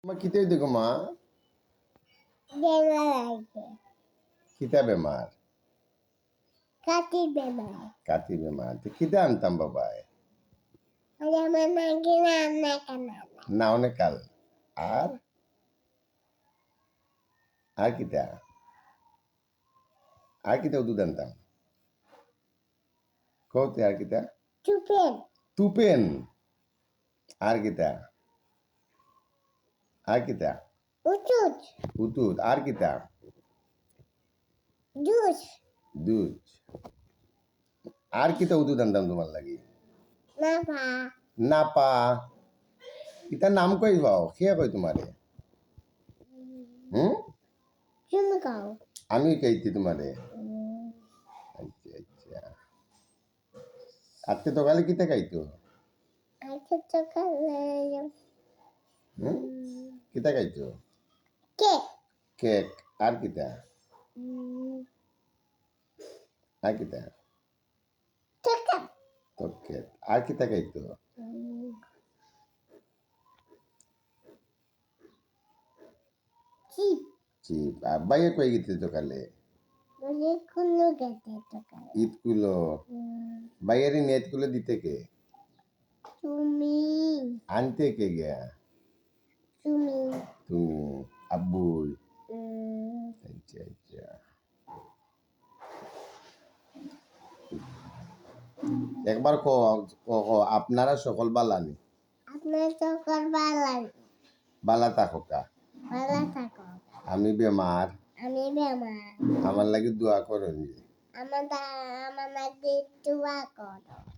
মা কিতে দেখো মা কিতা বেমার কাতি বেমার কিতা আনতাম বাবাই না অনেক কাল আর আর কিতা ওষুধ আনতাম কতে আর কিতা তুপেন আর কিতা উতুত আর কিতা দুধ আর কিতা উতুত আনতাম তোমার লাগি না পা ইতার নাম কই পাও কে কই তোমারে হুম আমি কইছি তোমারে আচ্ছা আচ্ছা আজকে সকালে কিতা খাইতো হুম কিতা খাইতো কেক আর কিতা আর কিতা কেক আর কিতা খাইতো চিপ আর বাইরে কই গেছে সকালে ঈদ গুলো বাইরে নেট গুলো দিতে কে আনতে কে গিয়া তুমি আব্বু আচ্ছা আচ্ছা একবার আপনারা সকল বালানি বালা থাকো কা আমি বেমার আমার লাগি দোয়া করো আমার লাগে দোয়া করো